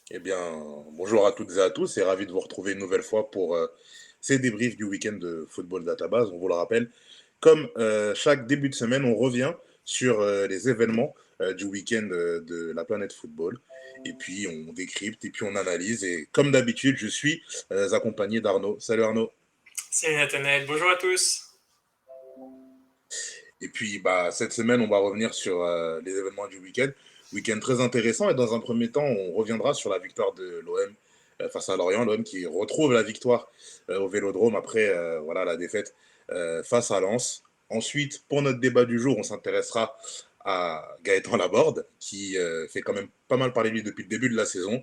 Eh bien, bonjour à toutes et à tous et ravi de vous retrouver une nouvelle fois pour ces débriefs du week-end de Football Database. On vous le rappelle, comme chaque début de semaine, on revient sur les événements du week-end de la planète football. Et puis on décrypte et puis on analyse. Et comme d'habitude, je suis accompagné d'Arnaud. Salut Arnaud. Salut Nathanaël, bonjour à tous. Et puis bah, cette semaine, on va revenir sur les événements du week-end. Week-end très intéressant. Et dans un premier temps, on reviendra sur la victoire de l'OM face à Lorient. L'OM qui retrouve la victoire au Vélodrome après voilà, la défaite face à Lens. Ensuite, pour notre débat du jour, on s'intéressera à Gaëtan Laborde, qui fait quand même pas mal parler de lui depuis le début de la saison.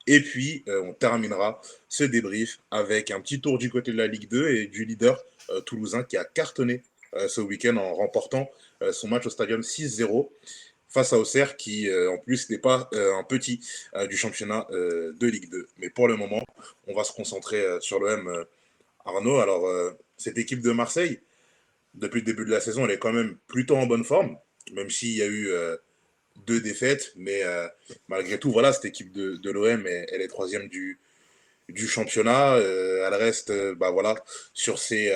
Et puis, on terminera ce débrief avec un petit tour du côté de la Ligue 2 et du leader toulousain qui a cartonné ce week-end en remportant son match au stadium 6-0 face à Auxerre, qui en plus n'est pas un petit du championnat de Ligue 2. Mais pour le moment, on va se concentrer sur l'OM Arnaud. Alors, cette équipe de Marseille, depuis le début de la saison, elle est quand même plutôt en bonne forme, même s'il y a eu deux défaites. Mais malgré tout, voilà, cette équipe de l'OM, elle est troisième du championnat. Elle reste bah, voilà, sur ses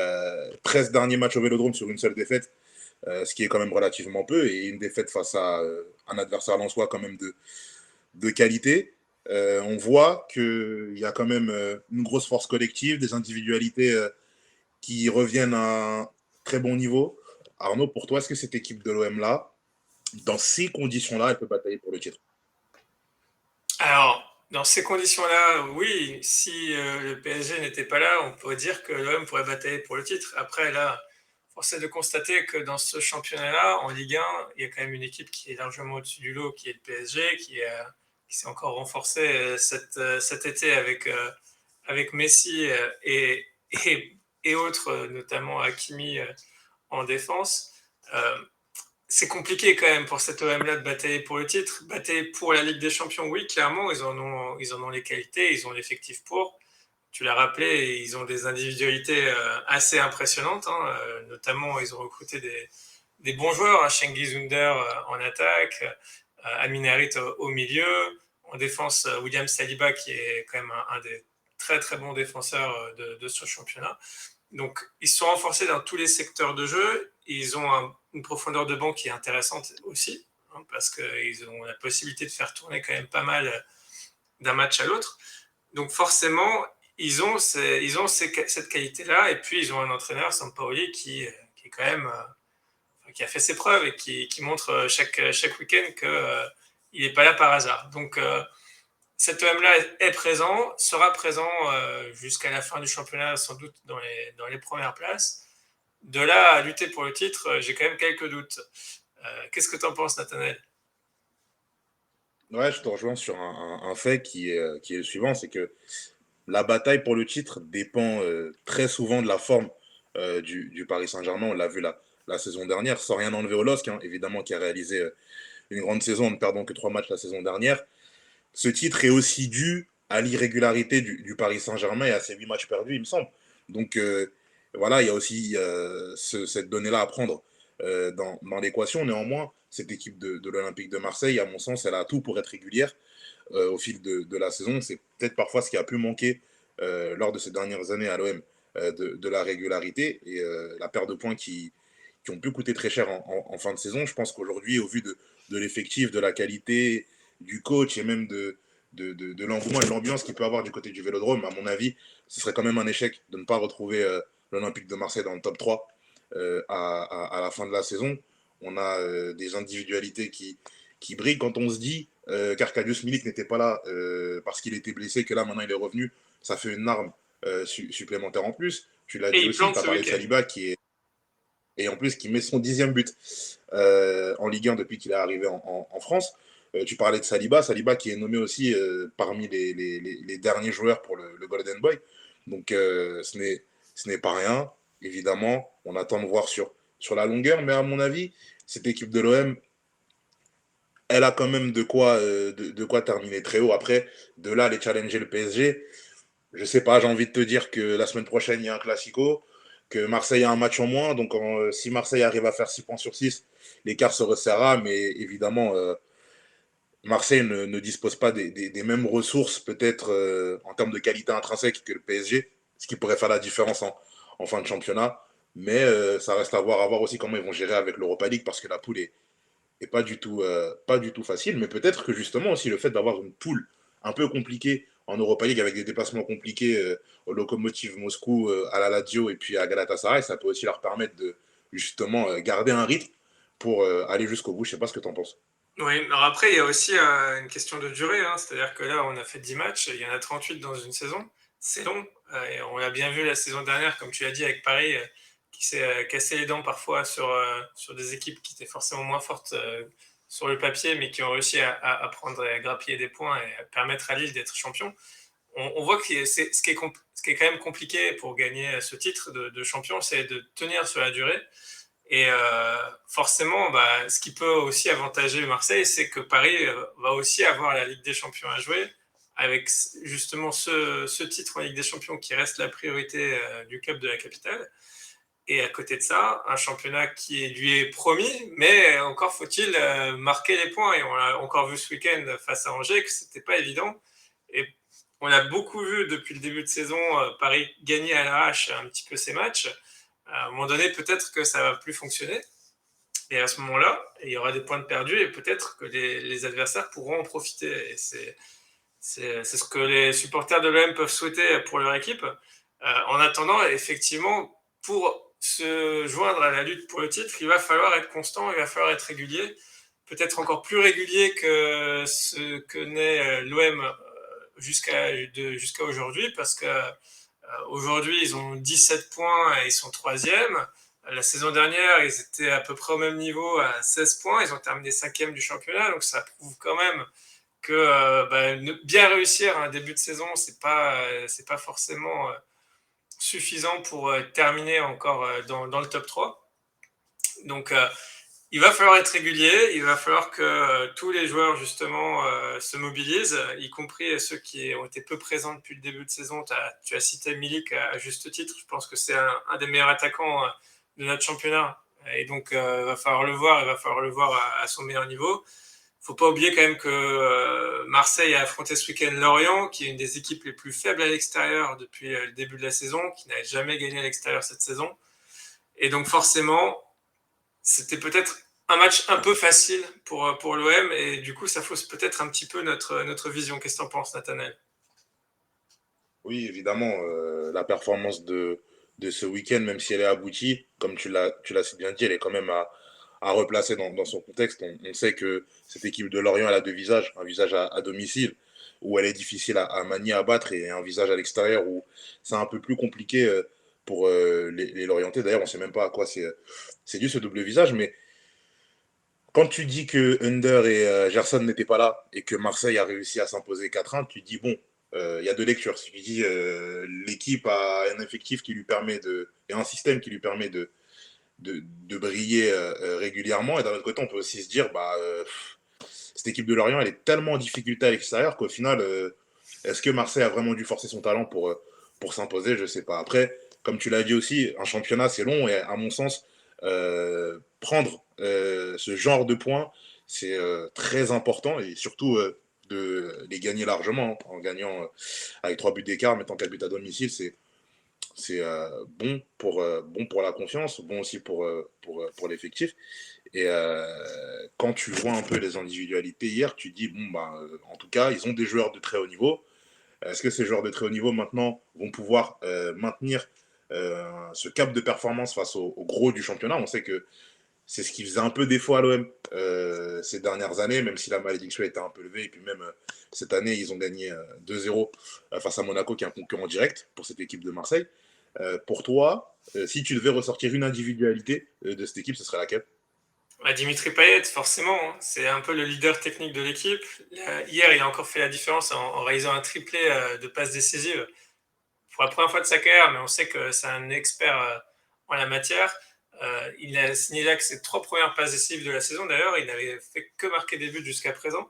13 derniers matchs au Vélodrome sur une seule défaite, ce qui est quand même relativement peu, et une défaite face à un adversaire lensois quand même de qualité. On voit qu'il y a quand même une grosse force collective, des individualités qui reviennent à un très bon niveau. Arnaud, pour toi, est-ce que cette équipe de l'OM-là, dans ces conditions-là, elle peut batailler pour le titre? Alors, dans ces conditions-là, oui, si le PSG n'était pas là, on pourrait dire que l'OM pourrait batailler pour le titre. Après, là, force est de constater que dans ce championnat-là, en Ligue 1, il y a quand même une équipe qui est largement au-dessus du lot, qui est le PSG, qui s'est encore renforcé cet été avec Messi et, et autres, notamment Hakimi en défense. Euh, c'est compliqué quand même pour cette OM-là de batailler pour le titre. Batailler pour la Ligue des Champions, oui, clairement, ils en ont les qualités, ils ont l'effectif pour. Tu l'as rappelé, ils ont des individualités assez impressionnantes. Hein. Notamment, ils ont recruté des bons joueurs. Hein. Cengiz Under en attaque, Amin Harit au milieu. En défense, William Saliba, qui est quand même un des très très bons défenseurs de ce championnat. Donc, ils se sont renforcés dans tous les secteurs de jeu. Ils ont une profondeur de banc qui est intéressante aussi, hein, parce qu'ils ont la possibilité de faire tourner quand même pas mal d'un match à l'autre. Donc, forcément, cette qualité-là. Et puis, ils ont un entraîneur, Sampaoli, qui est quand même qui a fait ses preuves et qui montre chaque week-end qu'il n'est pas là par hasard. Donc, cet OM-là est présent, sera présent jusqu'à la fin du championnat, sans doute dans les premières places. De là à lutter pour le titre, j'ai quand même quelques doutes. Qu'est-ce que tu en penses, Nathanaël? Ouais, je te rejoins sur un fait qui est le suivant, c'est que la bataille pour le titre dépend très souvent de la forme du Paris Saint-Germain. On l'a vu la saison dernière, sans rien enlever au LOSC, hein, évidemment, qui a réalisé une grande saison en ne perdant que 3 matchs la saison dernière. Ce titre est aussi dû à l'irrégularité du Paris Saint-Germain et à ses 8 matchs perdus, il me semble. Donc voilà, il y a aussi cette donnée-là à prendre dans l'équation. Néanmoins, cette équipe de l'Olympique de Marseille, à mon sens, elle a tout pour être régulière au fil de la saison. C'est peut-être parfois ce qui a pu manquer lors de ces dernières années à l'OM, de la régularité et la perte de points qui ont pu coûter très cher en fin de saison. Je pense qu'aujourd'hui, au vu de l'effectif, de la qualité, du coach et même de l'engouement et de l'ambiance qu'il peut avoir du côté du Vélodrome, à mon avis, ce serait quand même un échec de ne pas retrouver l'Olympique de Marseille dans le top 3 à la fin de la saison. On a des individualités qui brillent quand on se dit qu'Arcadius Milik n'était pas là parce qu'il était blessé, que là maintenant il est revenu. Ça fait une arme supplémentaire en plus. Tu l'as Et dit il aussi, plante tu as ce parlé de week-end. Saliba et en plus qui met son 10e but en Ligue 1 depuis qu'il est arrivé en France. Tu parlais de Saliba, Saliba qui est nommé aussi parmi les derniers joueurs pour le Golden Boy. Donc ce n'est pas rien, évidemment. On attend de voir sur la longueur, mais à mon avis, cette équipe de l'OM, elle a quand même de quoi terminer très haut. Après, de là, aller challenger le PSG, je sais pas, j'ai envie de te dire que la semaine prochaine, il y a un Classico, que Marseille a un match en moins. Donc, si Marseille arrive à faire 6 points sur 6, l'écart se resserrera. Mais évidemment, Marseille ne dispose pas des mêmes ressources, peut-être en termes de qualité intrinsèque que le PSG, ce qui pourrait faire la différence en fin de championnat. Mais ça reste à voir aussi comment ils vont gérer avec l'Europa League, parce que la poule est pas du tout facile. Mais peut-être que justement aussi le fait d'avoir une poule un peu compliquée en Europa League avec des déplacements compliqués au Lokomotiv Moscou, à la Lazio et puis à Galatasaray, ça peut aussi leur permettre de justement garder un rythme pour aller jusqu'au bout. Je sais pas ce que tu en penses. Oui, alors après, il y a aussi une question de durée, hein. C'est-à-dire que là, on a fait 10 matchs, il y en a 38 dans une saison. C'est long. Et on l'a bien vu la saison dernière, comme tu l'as dit, avec Paris, qui s'est cassé les dents parfois sur des équipes qui étaient forcément moins fortes sur le papier, mais qui ont réussi à prendre et à grappiller des points et à permettre à Lille d'être champion. On voit que ce qui est quand même compliqué pour gagner ce titre de champion, c'est de tenir sur la durée. Et forcément, ce qui peut aussi avantager Marseille, c'est que Paris va aussi avoir la Ligue des Champions à jouer, avec justement ce titre en Ligue des Champions qui reste la priorité du club de la capitale. Et à côté de ça, un championnat qui lui est promis, mais encore faut-il marquer les points. Et on l'a encore vu ce week-end face à Angers que c'était pas évident. Et on a beaucoup vu depuis le début de saison Paris gagner à l'arrache un petit peu ses matchs. À un moment donné, peut-être que ça va plus fonctionner. Et à ce moment-là, il y aura des points de perdus et peut-être que les adversaires pourront en profiter. Et c'est ce que les supporters de l'OM peuvent souhaiter pour leur équipe. En attendant, effectivement, pour se joindre à la lutte pour le titre, il va falloir être constant, il va falloir être régulier, peut-être encore plus régulier que ce que n'est l'OM jusqu'à aujourd'hui, parce que aujourd'hui, ils ont 17 points et ils sont troisième. La saison dernière, ils étaient à peu près au même niveau, à 16 points. Ils ont terminé cinquième du championnat, donc ça prouve quand même que bien réussir un début de saison, c'est pas forcément suffisant pour terminer encore dans le top 3. Donc, il va falloir être régulier, il va falloir que tous les joueurs justement se mobilisent, y compris ceux qui ont été peu présents depuis le début de saison. Tu as cité Milik à juste titre, je pense que c'est un des meilleurs attaquants de notre championnat. Et donc, il va falloir le voir, il va falloir le voir à son meilleur niveau. Il ne faut pas oublier quand même que Marseille a affronté ce week-end Lorient, qui est une des équipes les plus faibles à l'extérieur depuis le début de la saison, qui n'a jamais gagné à l'extérieur cette saison. Et donc forcément, c'était peut-être un match un peu facile pour l'OM, et du coup, ça fausse peut-être un petit peu notre vision. Qu'est-ce que tu en penses, Nathanaël? Oui, évidemment, la performance de ce week-end, même si elle est aboutie, comme tu l'as si bien dit, elle est quand même à replacer dans son contexte. On sait que cette équipe de Lorient, elle a deux visages, un visage à domicile, où elle est difficile à manier, à battre, et un visage à l'extérieur, où c'est un peu plus compliqué pour les Lorientais. D'ailleurs, on ne sait même pas à quoi c'est dû ce double visage, mais quand tu dis que Under et Gerson n'étaient pas là et que Marseille a réussi à s'imposer 4-1, tu dis bon, il y a deux lectures. Si tu dis l'équipe a un effectif qui lui permet et un système qui lui permet de briller régulièrement, et d'un autre côté, on peut aussi se dire bah cette équipe de Lorient, elle est tellement en difficulté à l'extérieur qu'au final, est-ce que Marseille a vraiment dû forcer son talent pour s'imposer? Je sais pas. Après, comme tu l'as dit aussi, un championnat, c'est long, et à mon sens, prendre ce genre de points, c'est très important, et surtout de les gagner largement, hein, en gagnant avec 3 buts d'écart, mettant 4 buts à domicile, c'est bon pour la confiance, bon aussi pour l'effectif. Et quand tu vois un peu les individualités hier, tu dis, bon, bah, en tout cas, ils ont des joueurs de très haut niveau. Est-ce que ces joueurs de très haut niveau, maintenant, vont pouvoir maintenir ce cap de performance face au gros du championnat? On sait que c'est ce qui faisait un peu défaut à l'OM ces dernières années, même si la malédiction était un peu levée. Et puis même cette année, ils ont gagné 2-0 face à Monaco, qui est un concurrent direct pour cette équipe de Marseille. Pour toi, si tu devais ressortir une individualité de cette équipe, ce serait laquelle? Dimitri Payet, forcément, hein. C'est un peu le leader technique de l'équipe. Hier, il a encore fait la différence en réalisant un triplé de passes décisives pour la première fois de sa carrière, mais on sait que c'est un expert en la matière. Il a signé là que ses 3 premières passes décisives de la saison. D'ailleurs, il n'avait fait que marquer des buts jusqu'à présent.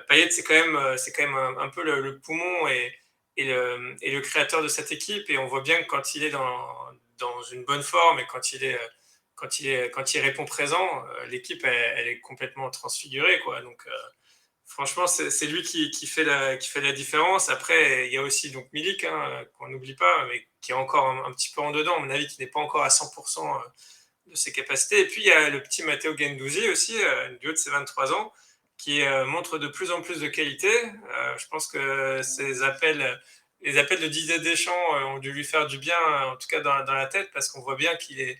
Payet, c'est quand même un peu le poumon et le créateur de cette équipe. Et on voit bien que quand il est dans une bonne forme et quand il répond présent, l'équipe elle est complètement transfigurée, quoi. Donc Franchement, c'est lui qui fait la différence. Après, il y a aussi donc Milik, hein, qu'on n'oublie pas, mais qui est encore un petit peu en dedans, à mon avis, qui n'est pas encore à 100% de ses capacités. Et puis, il y a le petit Matteo Guendouzi aussi, du haut de ses 23 ans, qui montre de plus en plus de qualité. Je pense que les appels de Didier Deschamps ont dû lui faire du bien, en tout cas dans la tête, parce qu'on voit bien qu'il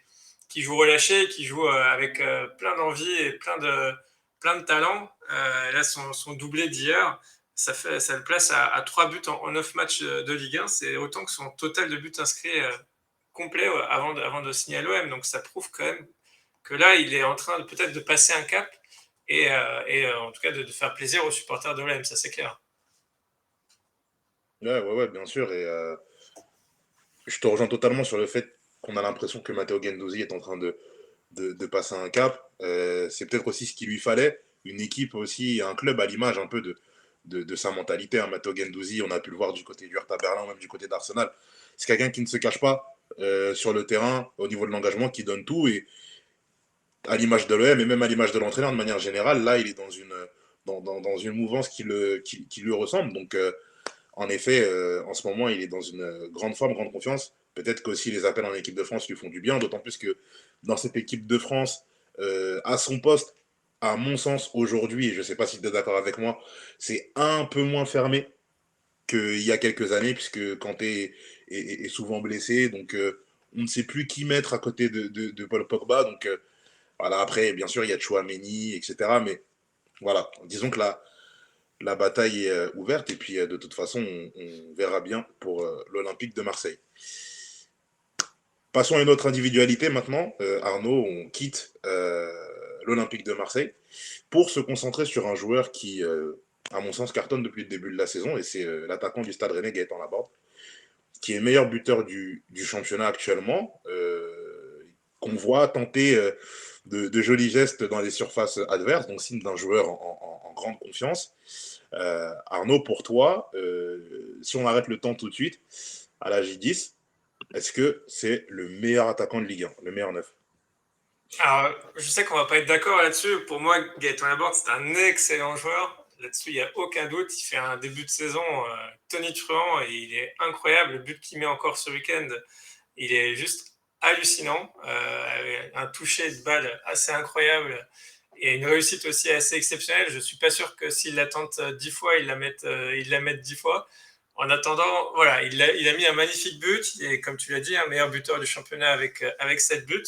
joue relâché, qu'il joue avec plein d'envie et plein de talent. Là, son doublé d'hier, ça le place à 3 buts en 9 matchs de Ligue 1. C'est autant que son total de buts inscrits complet avant de signer à l'OM. Donc ça prouve quand même que là, il est en train peut-être de passer un cap en tout cas de faire plaisir aux supporters de l'OM, ça c'est clair. Ouais, bien sûr. Et je te rejoins totalement sur le fait qu'on a l'impression que Matteo Guendouzi est en train de passer un cap. C'est peut-être aussi ce qu'il lui fallait. Une équipe aussi, un club à l'image un peu de sa mentalité. Hein. Matteo Guendouzi, on a pu le voir du côté du Hertha Berlin, même du côté d'Arsenal. C'est quelqu'un qui ne se cache pas sur le terrain, au niveau de l'engagement, qui donne tout. Et à l'image de l'OM et même à l'image de l'entraîneur de manière générale, là, il est dans une mouvance qui lui ressemble. Donc, en effet, en ce moment, il est dans une grande forme, grande confiance. Peut-être qu'aussi les appels en équipe de France lui font du bien, d'autant plus que dans cette équipe de France, à son poste, à mon sens, aujourd'hui, et je ne sais pas si tu es d'accord avec moi, c'est un peu moins fermé qu'il y a quelques années, puisque Kanté est souvent blessé. Donc, on ne sait plus qui mettre à côté de Paul Pogba. Donc, voilà, après, bien sûr, il y a Chouameni, etc. Mais voilà, disons que la bataille est ouverte et puis de toute façon, on verra bien pour l'Olympique de Marseille. Passons à une autre individualité maintenant. Arnaud, on quitte l'Olympique de Marseille pour se concentrer sur un joueur qui, à mon sens, cartonne depuis le début de la saison et c'est l'attaquant du Stade Rennais, Gaëtan Laborde, qui est meilleur buteur du championnat actuellement, qu'on voit tenter de jolis gestes dans les surfaces adverses, donc signe d'un joueur en grande confiance. Arnaud, pour toi, si on arrête le temps tout de suite, à la J10, est-ce que c'est le meilleur attaquant de Ligue 1, le meilleur neuf? Alors, je sais qu'on va pas être d'accord là-dessus. Pour moi, Gaëtan Laborde, c'est un excellent joueur. Là-dessus, il n'y a aucun doute. Il fait un début de saison tonitruant et il est incroyable. Le but qu'il met encore ce week-end, il est juste hallucinant. Un toucher de balle assez incroyable et une réussite aussi assez exceptionnelle. Je ne suis pas sûr que s'il la tente 10 fois, il la mette 10 fois. En attendant, voilà, il a mis un magnifique but. Il est, comme tu l'as dit, un meilleur buteur du championnat avec 7 buts.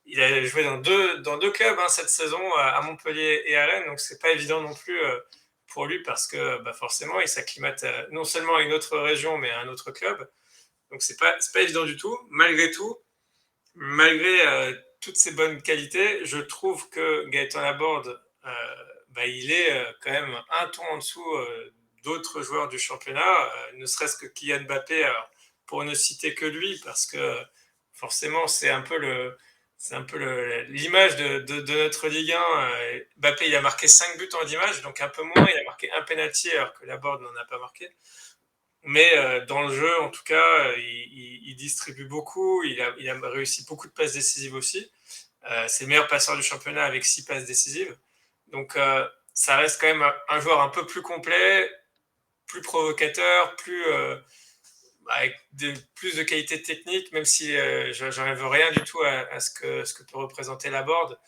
Il a joué dans deux clubs hein, cette saison, à Montpellier et à Rennes, donc c'est pas évident non plus pour lui parce que bah, forcément il s'acclimate non seulement à une autre région mais à un autre club. Donc c'est pas évident du tout. Malgré tout, malgré toutes ses bonnes qualités, je trouve que Gaëtan Laborde, bah, il est quand même un ton en dessous d'autres joueurs du championnat, ne serait-ce que Kylian Mbappé, alors, pour ne citer que lui, parce que forcément c'est un peu l'image de notre Ligue 1. Mbappé, il a marqué 5 buts en 10 matchs, donc un peu moins. Il a marqué un penalty alors que Laborde n'en a pas marqué. Mais dans le jeu, en tout cas, il distribue beaucoup. Il a réussi beaucoup de passes décisives aussi. C'est le meilleur passeur du championnat avec 6 passes décisives. Donc ça reste quand même un joueur un peu plus complet, plus provocateur, avec plus de qualité technique, même si j'enlève rien du tout à ce que peut représenter Laborde.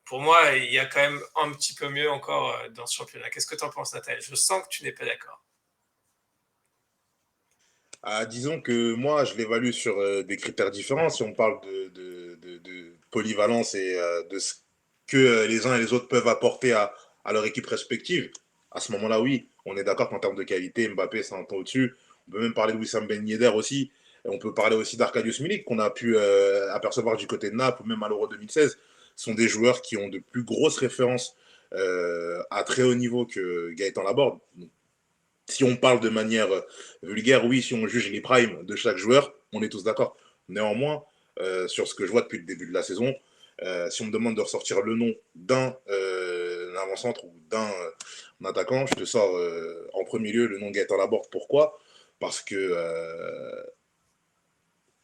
Pour moi, il y a quand même un petit peu mieux encore dans ce championnat. Qu'est-ce que tu en penses, Nathalie? Je sens que tu n'es pas d'accord. Ah, disons que moi, je l'évalue sur des critères différents. Si on parle de polyvalence et de ce que les uns et les autres peuvent apporter à leur équipe respective, à ce moment-là, oui, on est d'accord qu'en termes de qualité, Mbappé, c'est un temps au-dessus. On peut même parler de Wissam Ben Yedder aussi. Et on peut parler aussi d'Arkadius Milik, qu'on a pu apercevoir du côté de Naples ou même à l'Euro 2016. Ce sont des joueurs qui ont de plus grosses références à très haut niveau que Gaëtan Laborde. Si on parle de manière vulgaire, oui, si on juge les primes de chaque joueur, on est tous d'accord. Néanmoins, sur ce que je vois depuis le début de la saison, si on me demande de ressortir le nom d'un avant-centre ou d'un attaquant, je te sors en premier lieu le nom de Gaëtan Laborde. Pourquoi? Parce que,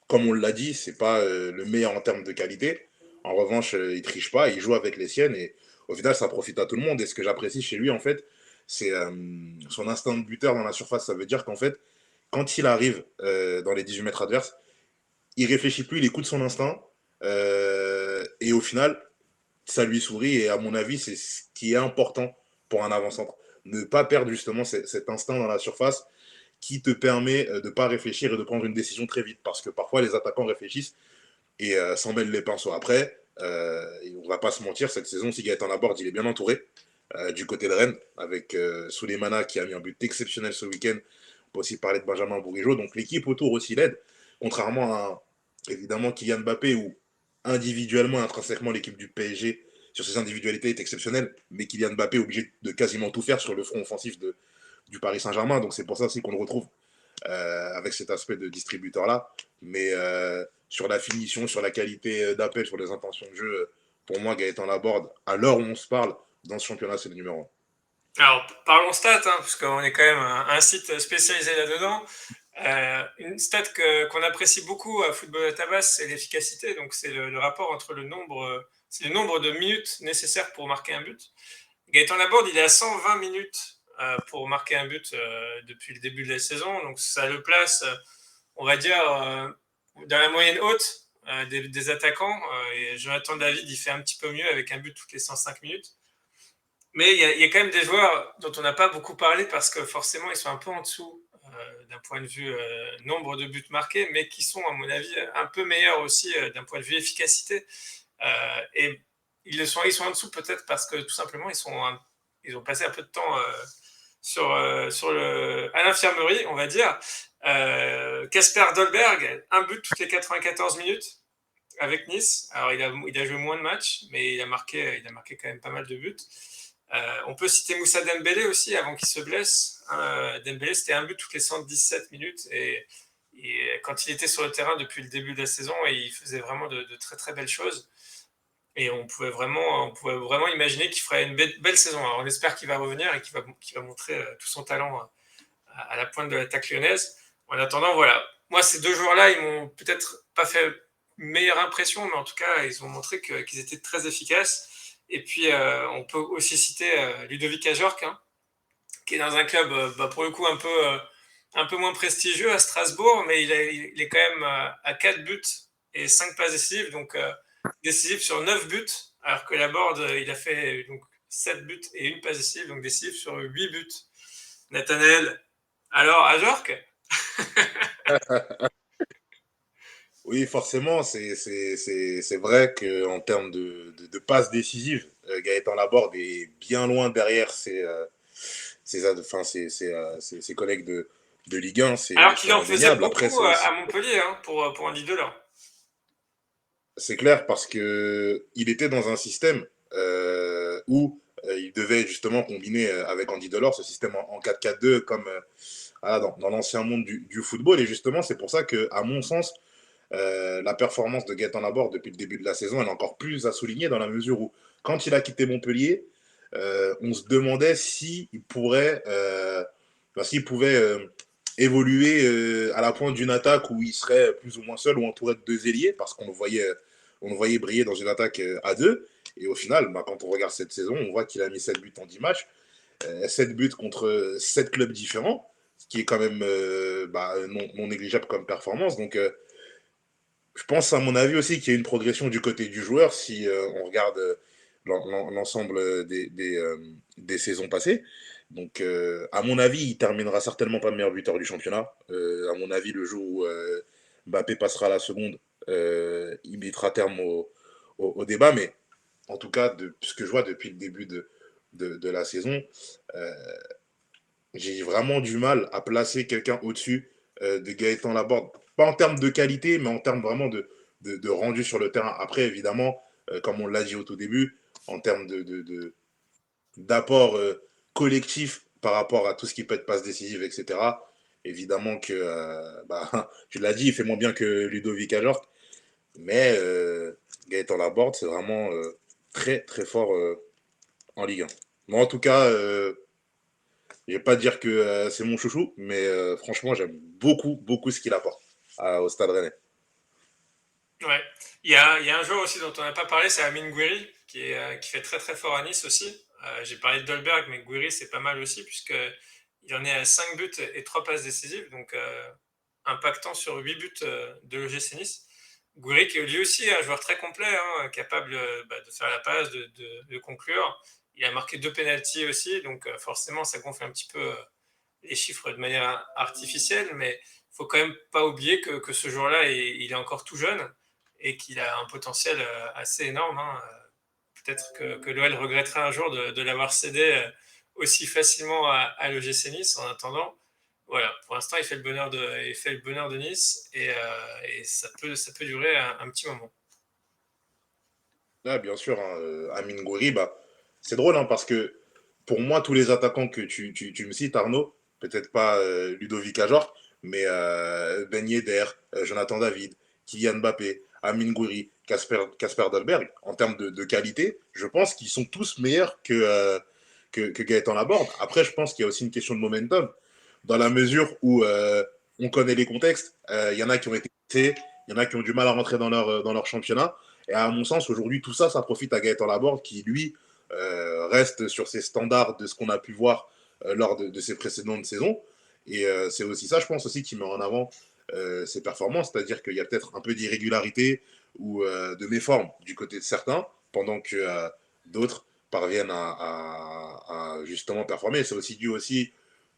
comme on l'a dit, c'est pas le meilleur en termes de qualité. En revanche, il triche pas, il joue avec les siennes et au final, ça profite à tout le monde. Et ce que j'apprécie chez lui, en fait, c'est son instinct de buteur dans la surface. Ça veut dire qu'en fait, quand il arrive dans les 18 mètres adverses, il réfléchit plus, il écoute son instinct. Et au final, ça lui sourit. Et à mon avis, c'est ce qui est important pour un avant-centre. Ne pas perdre justement cet instinct dans la surface qui te permet de ne pas réfléchir et de prendre une décision très vite. Parce que parfois, les attaquants réfléchissent et s'en mêlent les pinceaux. Après, on va pas se mentir, cette saison, si Gaëtan Laborde, il est bien entouré du côté de Rennes, avec Souleymana qui a mis un but exceptionnel ce week-end. On peut aussi parler de Benjamin Bourigeaud. Donc l'équipe autour aussi l'aide, contrairement à, évidemment, Kylian Mbappé, où individuellement, intrinsèquement, l'équipe du PSG, sur ses individualités, est exceptionnelle. Mais Kylian Mbappé est obligé de quasiment tout faire sur le front offensif du Paris Saint-Germain. Donc c'est pour ça aussi qu'on le retrouve avec cet aspect de distributeur-là. Mais sur la finition, sur la qualité d'appel, sur les intentions de jeu, pour moi, Gaëtan Laborde, à l'heure où on se parle, dans ce championnat, c'est le numéro 1. Alors, parlons stats, hein, parce qu'on est quand même un site spécialisé là-dedans. Une stat qu'on apprécie beaucoup à Football Database, c'est l'efficacité. Donc, c'est le rapport entre c'est le nombre de minutes nécessaires pour marquer un but. Gaëtan Laborde, il est à 120 minutes pour marquer un but depuis le début de la saison. Donc, ça le place, on va dire, dans la moyenne haute des attaquants. Et Jonathan David, il fait un petit peu mieux avec un but toutes les 105 minutes. Mais il y a quand même des joueurs dont on n'a pas beaucoup parlé parce que forcément, ils sont un peu en dessous d'un point de vue nombre de buts marqués, mais qui sont, à mon avis, un peu meilleurs aussi d'un point de vue efficacité. Et ils sont en dessous peut-être parce que tout simplement, ils ont passé un peu de temps à l'infirmerie, on va dire. Casper Dolberg, un but toutes les 94 minutes avec Nice. Alors, il a joué moins de matchs, mais il a marqué quand même pas mal de buts. On peut citer Moussa Dembélé aussi avant qu'il se blesse. Dembélé, c'était un but toutes les 117 minutes et quand il était sur le terrain depuis le début de la saison, il faisait vraiment de très très belles choses. Et on pouvait vraiment imaginer qu'il ferait une belle saison. Alors on espère qu'il va revenir et qu'il va montrer tout son talent à la pointe de l'attaque lyonnaise. En attendant, voilà. Moi, ces deux joueurs-là, ils m'ont peut-être pas fait meilleure impression, mais en tout cas, ils ont montré qu'ils étaient très efficaces. Et puis, on peut aussi citer Ludovic Ajorc, hein, qui est dans un club, pour le coup, un peu moins prestigieux à Strasbourg, mais il est quand même à 4 buts et 5 passes décisives, donc décisif sur 9 buts, alors que Laborde, il a fait donc 7 buts et une passe décisive, donc décisif sur 8 buts. Nathanaël, alors Ajorc. Oui, forcément, c'est vrai qu'en termes de passes décisives, Gaëtan Laborde est bien loin derrière ses collègues de Ligue 1, Alors c'est qu'il en faisait indéniable. Après, beaucoup c'est à aussi, Montpellier hein, pour un leader. c'est clair parce que il était dans un système où il devait justement combiner avec Andy Delors ce système en 4-4-2 comme voilà, dans l'ancien monde du football. Et justement, c'est pour ça que, à mon sens, la performance de Gaëtan Laborde depuis le début de la saison, elle est encore plus à souligner dans la mesure où, quand il a quitté Montpellier, on se demandait s'il pouvait évoluer à la pointe d'une attaque où il serait plus ou moins seul ou entouré de deux ailiers, parce on le voyait briller dans une attaque à deux. Et au final, quand on regarde cette saison, on voit qu'il a mis 7 buts en 10 matchs, 7 buts contre 7 clubs différents, ce qui est quand même non négligeable comme performance. Donc, je pense, à mon avis aussi, qu'il y a une progression du côté du joueur si on regarde l'ensemble des saisons passées. Donc, à mon avis, il terminera certainement pas meilleur buteur du championnat. À mon avis, le jour où Mbappé passera à la seconde, il mettra terme au débat. Mais en tout cas, de ce que je vois depuis le début de la saison, euh, j'ai vraiment du mal à placer quelqu'un au-dessus de Gaëtan Laborde. Pas en termes de qualité, mais en termes vraiment de rendu sur le terrain. Après, évidemment, comme on l'a dit au tout début, en termes d'apport collectif par rapport à tout ce qui peut être passe décisive, etc., évidemment que, tu l'as dit, il fait moins bien que Ludovic Ajorc, mais Gaëtan Laborde, c'est vraiment très, très fort en Ligue 1. Moi, en tout cas, je vais pas dire que c'est mon chouchou, mais franchement, j'aime beaucoup, beaucoup ce qu'il apporte au Stade Rennais. Ouais. Il y a un joueur aussi dont on n'a pas parlé, c'est Amine Gouiri, qui fait très très fort à Nice aussi. J'ai parlé de Dolberg, mais Gouiri c'est pas mal aussi, puisqu'il en est à 5 buts et 3 passes décisives, donc impactant sur 8 buts de l'OGC Nice. Gouiri qui est lui aussi un joueur très complet, hein, capable de faire la passe, de conclure. Il a marqué 2 pénaltys aussi, donc forcément ça gonfle un petit peu les chiffres de manière artificielle, mais il faut quand même pas oublier que ce joueur-là, il est encore tout jeune et qu'il a un potentiel assez énorme, hein. Peut-être que l'OL regretterait un jour de l'avoir cédé aussi facilement à l'OGC Nice. En attendant, voilà, pour l'instant, il fait le bonheur de Nice et ça peut durer un petit moment. Là, bien sûr, hein, Amine Gouiri, bah, c'est drôle hein, parce que pour moi, tous les attaquants que tu me cites, Arnaud, peut-être pas Ludovic Ajor, mais Ben Yedder, Jonathan David, Kylian Mbappé, Amine Gouiri, Casper Dolberg, en termes de qualité, je pense qu'ils sont tous meilleurs que Gaëtan Laborde. Après, je pense qu'il y a aussi une question de momentum, dans la mesure où on connaît les contextes. Il y en a qui ont été il y en a qui ont du mal à rentrer dans leur championnat. Et à mon sens, aujourd'hui, tout ça, ça profite à Gaëtan Laborde qui, lui, reste sur ses standards de ce qu'on a pu voir lors de ses précédentes saisons. Et c'est aussi ça, je pense, aussi, qui met en avant ses performances. C'est-à-dire qu'il y a peut-être un peu d'irrégularité ou de méforme du côté de certains, pendant que d'autres parviennent à justement performer. C'est aussi dû aussi,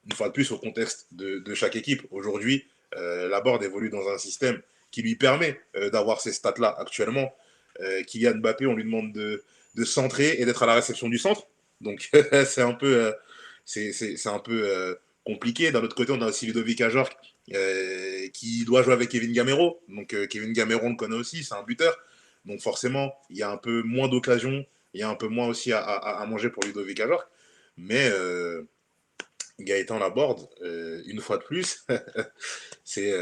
une fois de plus, au contexte de chaque équipe. Aujourd'hui, Laborde évolue dans un système qui lui permet d'avoir ces stats-là actuellement. Kylian Mbappé, on lui demande de centrer et d'être à la réception du centre. Donc c'est un peu, c'est un peu compliqué. D'un autre côté, on a aussi Ludovic Ajorc qui doit jouer avec Kevin Gamero. Donc Kevin Gamero, on le connaît aussi, c'est un buteur. Donc forcément, il y a un peu moins d'occasions, il y a un peu moins aussi à manger pour Ludovic Ajorc. Mais Gaëtan Laborde, une fois de plus, c'est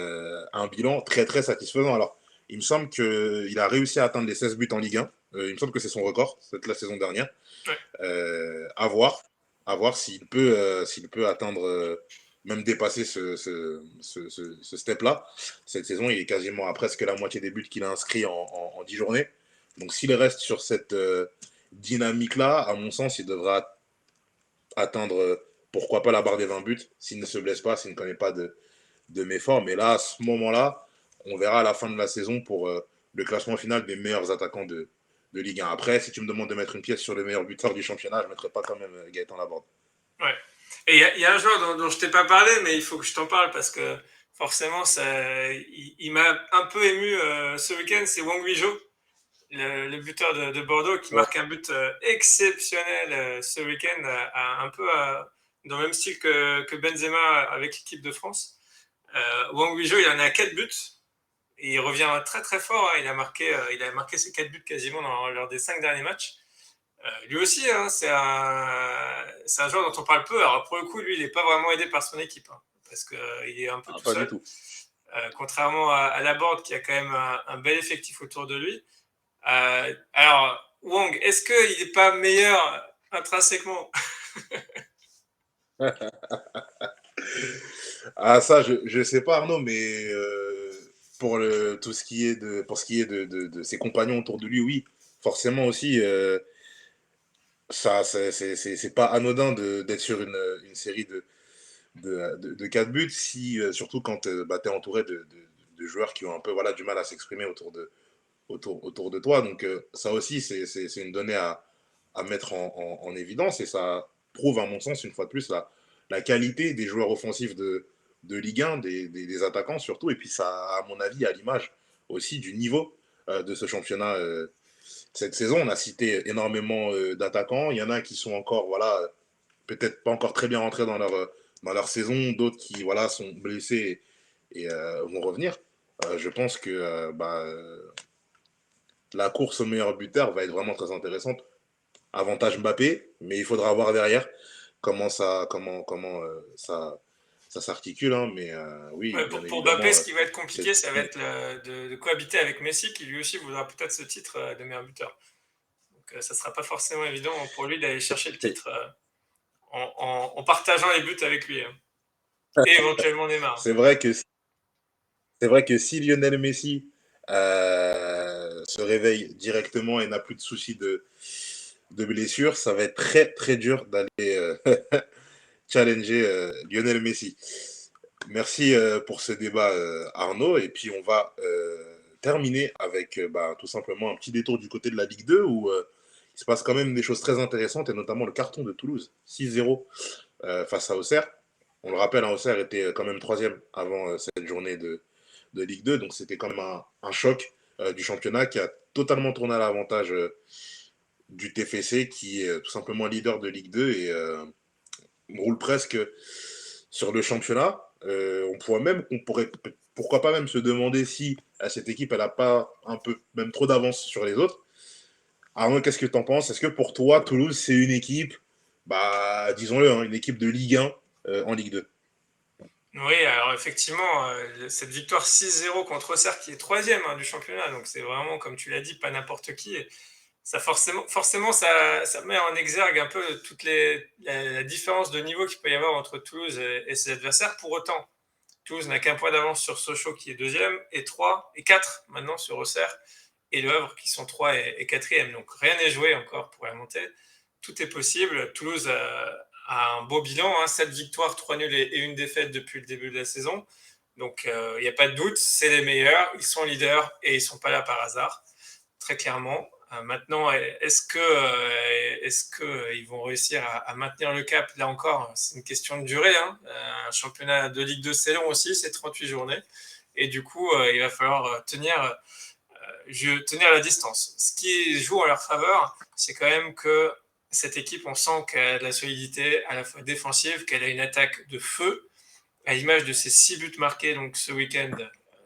un bilan très très satisfaisant. Alors, il me semble qu'il a réussi à atteindre les 16 buts en Ligue 1. Il me semble que c'est son record, c'était la saison dernière. Ouais. À voir, à voir s'il peut atteindre, même dépasser ce step-là. Cette saison, il est quasiment à presque la moitié des buts qu'il a inscrits en 10 journées. Donc s'il reste sur cette dynamique-là, à mon sens, il devra atteindre, pourquoi pas la barre des 20 buts, s'il ne se blesse pas, s'il ne connaît pas de méforme. Mais là, à ce moment-là, on verra à la fin de la saison pour le classement final des meilleurs attaquants de Ligue 1. Après, si tu me demandes de mettre une pièce sur le meilleur buteur du championnat, je ne mettrai pas quand même Gaëtan Laborde. Ouais. Et il y a un joueur dont je t'ai pas parlé, mais il faut que je t'en parle parce que forcément, il m'a un peu ému ce week-end, c'est Wang Wijo, le buteur de Bordeaux, qui Ouais. marque un but exceptionnel ce week-end, un peu dans le même style que Benzema avec l'équipe de France. Wang Wijo, il en a 4 buts. Et il revient très très fort, hein. Il a marqué ses 4 buts quasiment lors des 5 derniers matchs. Lui aussi, hein, c'est un joueur dont on parle peu. Alors pour le coup, lui, il n'est pas vraiment aidé par son équipe, hein, parce qu'il est un peu Ah, tout pas du seul. tout. Contrairement à Laborde, qui a quand même un bel effectif autour de lui. Alors, Wang, est-ce qu'il n'est pas meilleur intrinsèquement? Ah, ça, je sais pas, Arnaud, mais tout ce qui est pour ce qui est de ses compagnons autour de lui, oui, forcément aussi, ça, c'est pas anodin d'être sur une série de 4 buts, si, surtout quand bah, tu es entouré de joueurs qui ont un peu voilà, du mal à s'exprimer autour de toi. Donc, ça aussi, c'est une donnée à mettre en évidence et ça prouve, à mon sens, une fois de plus, la qualité des joueurs offensifs de Ligue 1, des attaquants surtout. Et puis, ça, à mon avis, à l'image aussi du niveau de ce championnat cette saison. On a cité énormément d'attaquants. Il y en a qui sont encore, voilà, peut-être pas encore très bien rentrés dans leur saison, d'autres qui voilà, sont blessés et vont revenir. Je pense que la course au meilleur buteur va être vraiment très intéressante. Avantage Mbappé, mais il faudra voir derrière comment ça s'articule. Hein, mais oui, Ouais, bien pour Mbappé, évidemment, ce qui va être compliqué, cette ça va saison. être de cohabiter avec Messi, qui lui aussi voudra peut-être ce titre de meilleur buteur. Donc ça ne sera pas forcément évident pour lui d'aller chercher le titre en partageant les buts avec lui, hein. Et éventuellement Neymar. C'est vrai que c'est vrai que si Lionel Messi se réveille directement et n'a plus de soucis de blessure, ça va être très très dur d'aller challenger Lionel Messi. Merci pour ce débat, Arnaud. Et puis, on va terminer avec tout simplement un petit détour du côté de la Ligue 2 où il se passe quand même des choses très intéressantes et notamment le carton de Toulouse, 6-0 face à Auxerre. On le rappelle, hein, Auxerre était quand même troisième avant cette journée de Ligue 2, donc c'était quand même un choc du championnat qui a totalement tourné à l'avantage du TFC qui est tout simplement leader de Ligue 2 et roule presque sur le championnat. On pourrait, pourquoi pas même se demander si à cette équipe, elle n'a pas un peu, même trop d'avance sur les autres. Arnaud, qu'est-ce que tu en penses? Est-ce que pour toi, Toulouse, c'est une équipe, disons-le, hein, une équipe de Ligue 1 en Ligue 2? Oui, alors effectivement, cette victoire 6-0 contre Auxerre, qui est troisième du championnat, donc c'est vraiment, comme tu l'as dit, pas n'importe qui. Et ça forcément ça met en exergue un peu la différence de niveau qu'il peut y avoir entre Toulouse et ses adversaires. Pour autant, Toulouse n'a qu'un point d'avance sur Sochaux qui est deuxième, et 3 et 4 maintenant sur Auxerre et Le Havre qui sont 3 et 4e. Donc rien n'est joué encore pour la montée. Tout est possible. Toulouse a un beau bilan, 7 victoires, 3 nuls et une défaite depuis le début de la saison. Donc il n'y a pas de doute, c'est les meilleurs, ils sont leaders et ils ne sont pas là par hasard, très clairement. Maintenant, est-ce qu'ils vont réussir à maintenir le cap? Là encore, c'est une question de durée. Un championnat de Ligue 2, c'est long aussi, c'est 38 journées. Et du coup, il va falloir tenir la distance. Ce qui joue en leur faveur, c'est quand même que cette équipe, on sent qu'elle a de la solidité à la fois défensive, qu'elle a une attaque de feu, à l'image de ses 6 buts marqués donc, ce week-end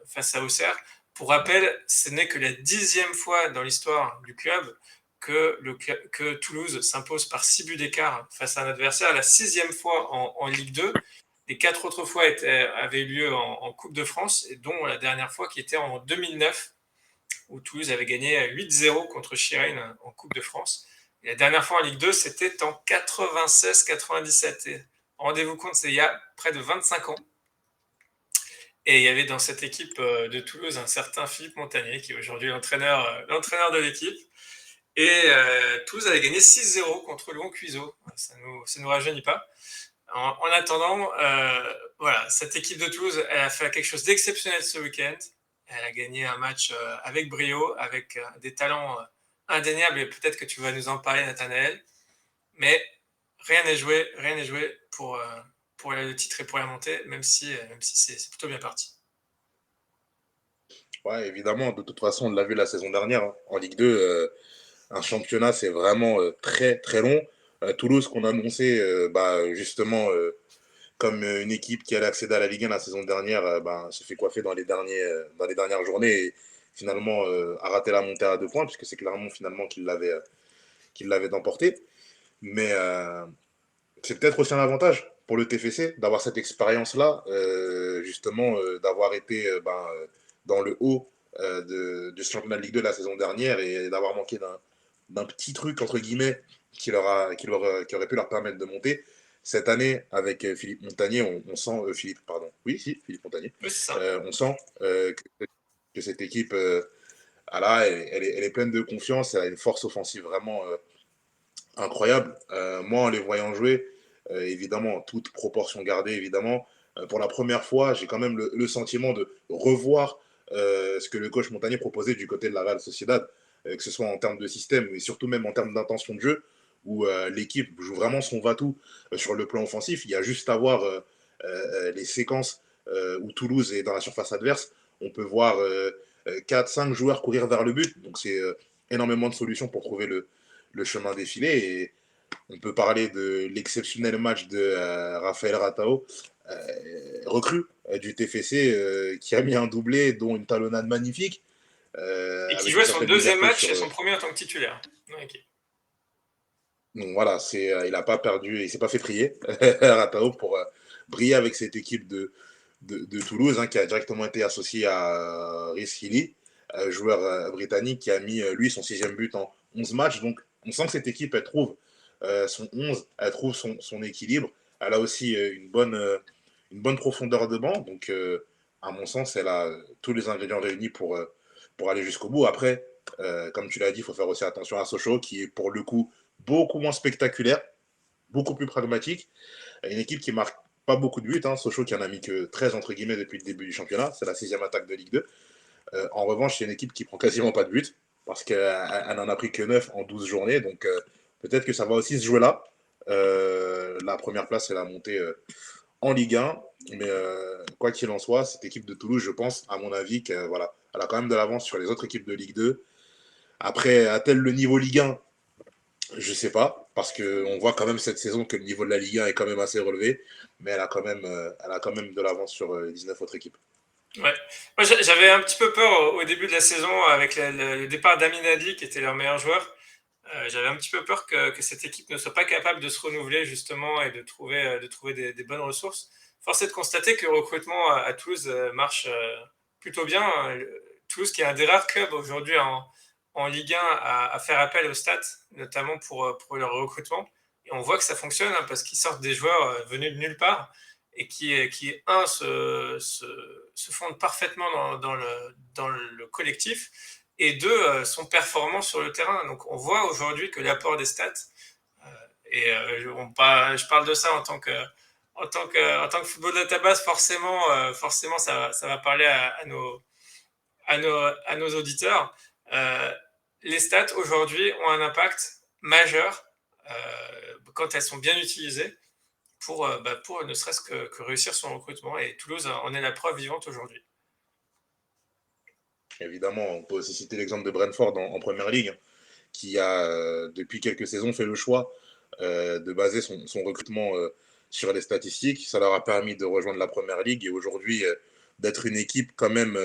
face à Auxerre. Pour rappel, ce n'est que la 10e fois dans l'histoire du club que Toulouse s'impose par 6 buts d'écart face à un adversaire, la 6e fois en Ligue 2. Les 4 autres fois avaient eu lieu en Coupe de France, et dont la dernière fois qui était en 2009, où Toulouse avait gagné 8-0 contre Chirène en Coupe de France. Et la dernière fois en Ligue 2, c'était en 96-97. Rendez-vous compte, c'est il y a près de 25 ans. Et il y avait dans cette équipe de Toulouse un certain Philippe Montagnier, qui est aujourd'hui l'entraîneur de l'équipe. Et Toulouse avait gagné 6-0 contre Lyon Cuiseau. Ça nous rajeunit pas. En attendant, voilà, cette équipe de Toulouse, elle a fait quelque chose d'exceptionnel ce week-end. Elle a gagné un match avec brio, avec des talents indéniables, et peut-être que tu vas nous en parler, Nathanaël. Mais rien n'est joué pour le titre et pour la montée, même si c'est plutôt bien parti. Ouais, évidemment, de toute façon, on l'a vu la saison dernière, hein. En Ligue 2, un championnat, c'est vraiment très très long. Toulouse, qu'on a annoncé justement comme une équipe qui allait accéder à la Ligue 1 la saison dernière, se fait coiffer dans les dernières journées et finalement a raté la montée à 2 points, puisque c'est Clermont finalement qui l'avait emporté. Mais c'est peut-être aussi un avantage pour le TFC d'avoir cette expérience-là, justement d'avoir été dans le haut de ce championnat de Ligue 2 la saison dernière et d'avoir manqué d'un petit truc, entre guillemets, qui aurait pu leur permettre de monter. Cette année, avec Philippe Montagnier, on sent. Philippe, pardon. Oui, si, Philippe Montagnier. Oui, c'est ça. On sent que cette équipe, elle est pleine de confiance, elle a une force offensive vraiment incroyable. Moi, en les voyant jouer, évidemment, toute proportion gardée, évidemment, pour la première fois, j'ai quand même le sentiment de revoir ce que le coach Montagnier proposait du côté de la Real Sociedad, que ce soit en termes de système, mais surtout même en termes d'intention de jeu, où l'équipe joue vraiment son va-tout sur le plan offensif. Il y a juste à voir les séquences où Toulouse est dans la surface adverse. On peut voir 4-5 joueurs courir vers le but, donc c'est énormément de solutions pour trouver le chemin défilé. Et on peut parler de l'exceptionnel match de Raphaël Ratao, recrue du TFC, qui a mis un doublé, dont une talonnade magnifique. Et qui Avec jouait une son certaine deuxième liberté match sur. et son premier en tant que titulaire. Okay. Donc voilà, il n'a pas perdu, il s'est pas fait prier, Ratao, pour briller avec cette équipe de Toulouse, qui a directement été associée à Rhys Healey, joueur britannique qui a mis, lui, son 6e but en 11 matchs. Donc on sent que cette équipe, elle trouve son 11, elle trouve son équilibre. Elle a aussi une bonne profondeur de banc. Donc, à mon sens, elle a tous les ingrédients réunis pour aller jusqu'au bout. Après, Comme tu l'as dit, il faut faire aussi attention à Sochaux, qui est pour le coup beaucoup moins spectaculaire, beaucoup plus pragmatique. Une équipe qui marque pas beaucoup de buts. Hein. Sochaux qui en a mis que 13 entre guillemets depuis le début du championnat. C'est la sixième attaque de Ligue 2. En revanche, c'est une équipe qui prend quasiment pas de buts parce qu'elle n'en a pris que 9 en 12 journées. Donc peut-être que ça va aussi se jouer là. La première place, c'est la montée en Ligue 1. Mais quoi qu'il en soit, cette équipe de Toulouse, je pense, à mon avis, qu'elle voilà, elle a quand même de l'avance sur les autres équipes de Ligue 2. Après, a-t-elle le niveau Ligue 1? Je sais pas, parce qu'on voit quand même cette saison que le niveau de la Ligue 1 est quand même assez relevé, mais elle a quand même de l'avance sur les 19 autres équipes. Ouais. Moi, j'avais un petit peu peur au début de la saison avec le départ d'Amin Hadi, qui était leur meilleur joueur. J'avais un petit peu peur que cette équipe ne soit pas capable de se renouveler justement et de trouver des bonnes ressources. Force est de constater que le recrutement à Toulouse marche plutôt bien. Toulouse qui est un des rares clubs aujourd'hui en Ligue 1 à faire appel aux stats, notamment pour leur recrutement. Et on voit que ça fonctionne hein, parce qu'ils sortent des joueurs venus de nulle part et se fondent parfaitement dans le collectif et deux, sont performants sur le terrain. Donc on voit aujourd'hui que l'apport des stats, je parle de ça en tant que football database, forcément ça va parler à nos auditeurs. Euh, les stats aujourd'hui ont un impact majeur quand elles sont bien utilisées pour ne serait-ce que réussir son recrutement. Et Toulouse en est la preuve vivante aujourd'hui. Évidemment, on peut aussi citer l'exemple de Brentford en Première Ligue, hein, qui a, depuis quelques saisons, fait le choix de baser son recrutement sur les statistiques. Ça leur a permis de rejoindre la Première Ligue et aujourd'hui d'être une équipe quand même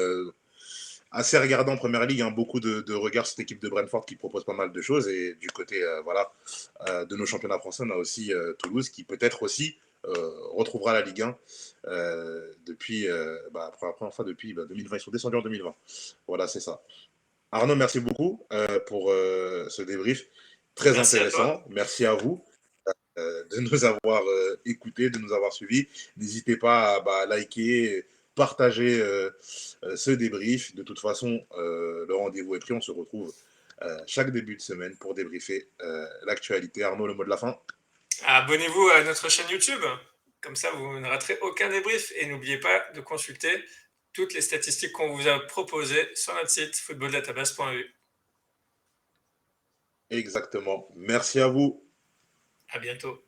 assez regardée en Première Ligue. Hein, beaucoup de regards sur cette équipe de Brentford qui propose pas mal de choses. Et du côté voilà, de nos championnats français, on a aussi Toulouse qui peut-être aussi retrouvera la Ligue 1 depuis, pour la première fois depuis 2020. Ils sont descendus en 2020. Voilà, c'est ça. Arnaud, merci beaucoup pour ce débrief très Merci à toi. intéressant. Merci à vous de nous avoir écoutés, de nous avoir suivis. N'hésitez pas à liker, partager ce débrief. De toute façon, le rendez-vous est pris. On se retrouve chaque début de semaine pour débriefer l'actualité. Arnaud, le mot de la fin. Abonnez-vous à notre chaîne YouTube. Comme ça, vous ne raterez aucun débrief. Et n'oubliez pas de consulter toutes les statistiques qu'on vous a proposées sur notre site footballdatabase.eu. Exactement. Merci à vous. À bientôt.